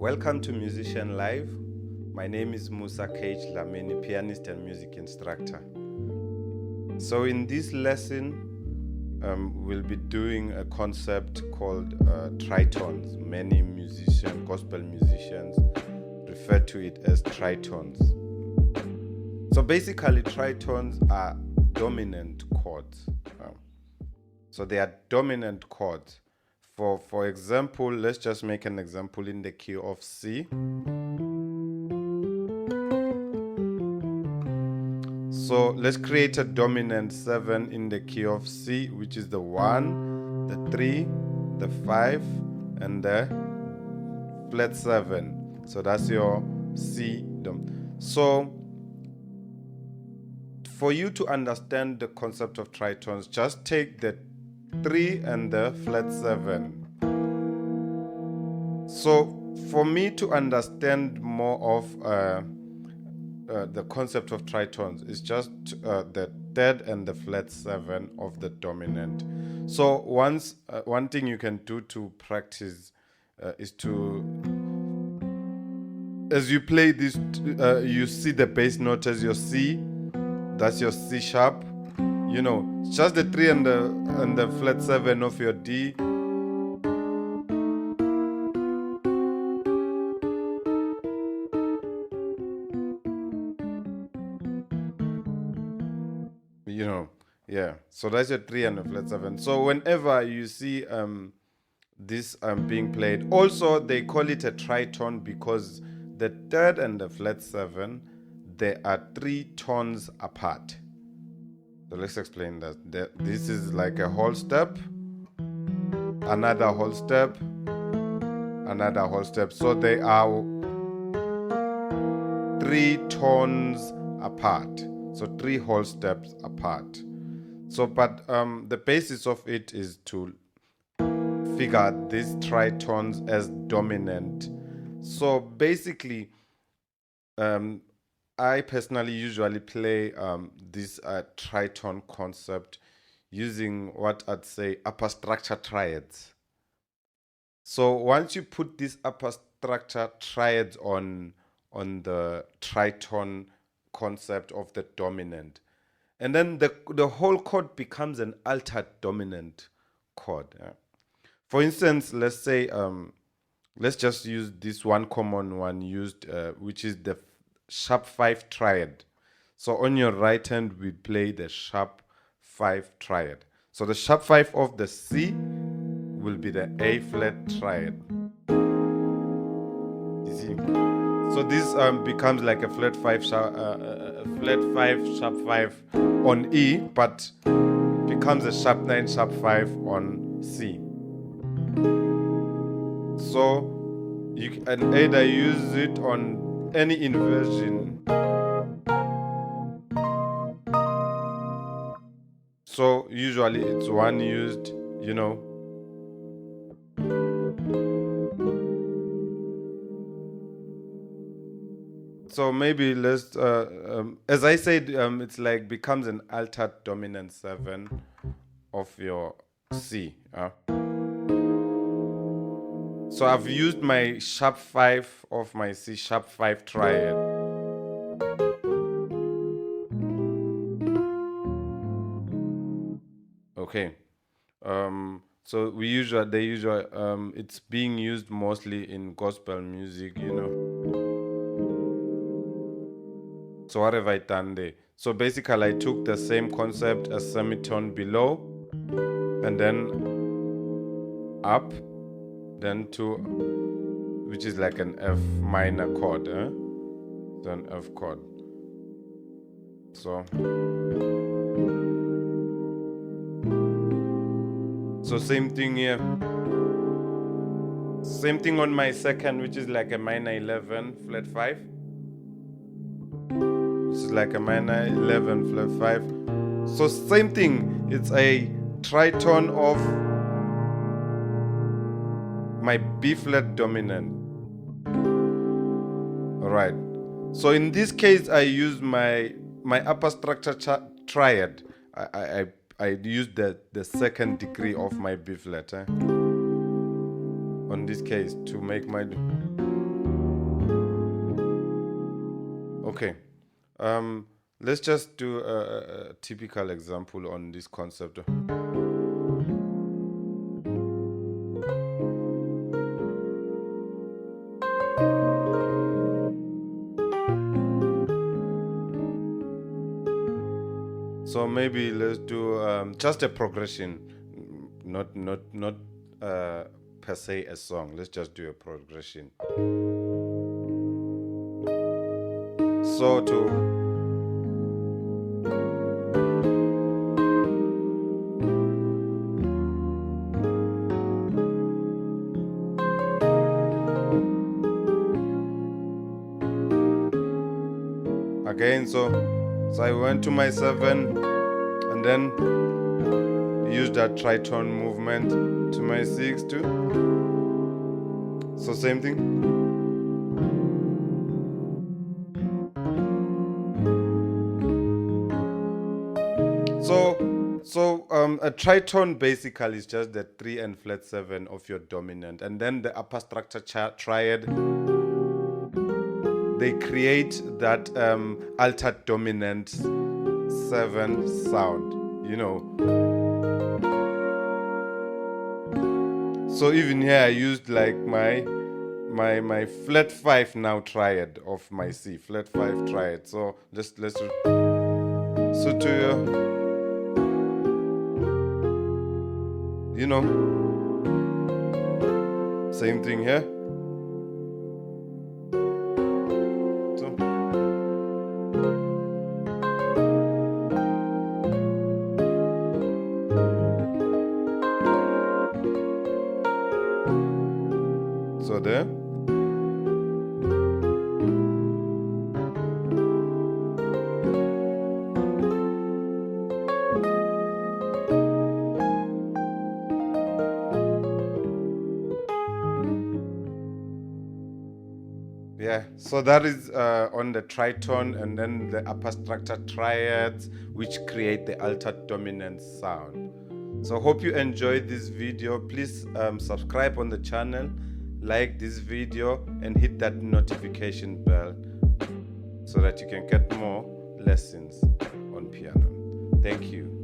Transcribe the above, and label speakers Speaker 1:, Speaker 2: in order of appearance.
Speaker 1: Welcome to Musician Live. My name is Musa Cage Lamini, pianist and music instructor. So in this lesson, we'll be doing a concept called tritones. Many musicians, gospel musicians, refer to it as tritones. So basically, tritones are dominant chords. So they are dominant chords. For example, let's just make an example in the key of C. So let's create a dominant 7 in the key of C, which is the 1, the 3, the 5, and the flat 7. So that's your C. So for you to understand the concept of tritones, just take the 3 and the flat 7. So for me to understand more of the concept of tritones, is just the third and the flat 7 of the dominant. So one thing you can do to practice is to, as you play this, you see the bass note as your C. That's your C sharp. You know, it's just the 3 and the flat 7 of your D. You know, yeah. So that's your 3 and the flat 7. So whenever you see this being played, also they call it a tritone because the third and the flat 7, they are 3 tones apart. So let's explain that. This is like a whole step, another whole step, another whole step. So they are 3 tones apart. So 3 whole steps apart. So, but the basis of it is to figure these tritones as dominant. So basically, I personally usually play this tritone concept using what I'd say upper structure triads. So once you put these upper structure triads on the tritone concept of the dominant, and then the whole chord becomes an altered dominant chord. Yeah. For instance, let's say let's just use this one common one used, which is the sharp 5 triad. So on your right hand, we play the sharp 5 triad. So the sharp 5 of the C will be the A flat triad. You see? So this becomes like a flat 5 sharp, sharp 5 on E, but becomes a sharp 9 sharp 5 on C. So you can either use it on any inversion. So usually it's one used, you know. So maybe let's, as I said, it's like becomes an altered dominant 7 of your C. So I've used my sharp 5 of my C sharp 5 triad. Okay. So it's being used mostly in gospel music, you know. So what have I done there? So basically I took the same concept as semitone below, and then up, then to, which is like an F minor chord, so an F chord. So same thing here. Same thing on my second, which is like a minor 11 flat 5. This is like a minor 11 flat 5. So same thing. It's a tritone of my B flat dominant. All right. So in this case, I use my upper structure triad. I used the second degree of my B flat on this case to make my. Okay. Let's just do a typical example on this concept. So maybe let's do just a progression, not per se a song. Let's just do a progression. So to again, so I went to my 7 and then use that tritone movement to my 6 too. So same thing. So a tritone basically is just the 3 and flat 7 of your dominant, and then the upper structure triad, they create that altered dominant 7 sound, you know. So even here I used like my flat 5 now triad of my C, flat 5 triad. So let's so to you know, same thing here. So there. Yeah, so that is on the tritone, and then the upper structure triads, which create the altered dominant sound. So hope you enjoyed this video. Please subscribe on the channel, like this video, and hit that notification bell so that you can get more lessons on piano. Thank you.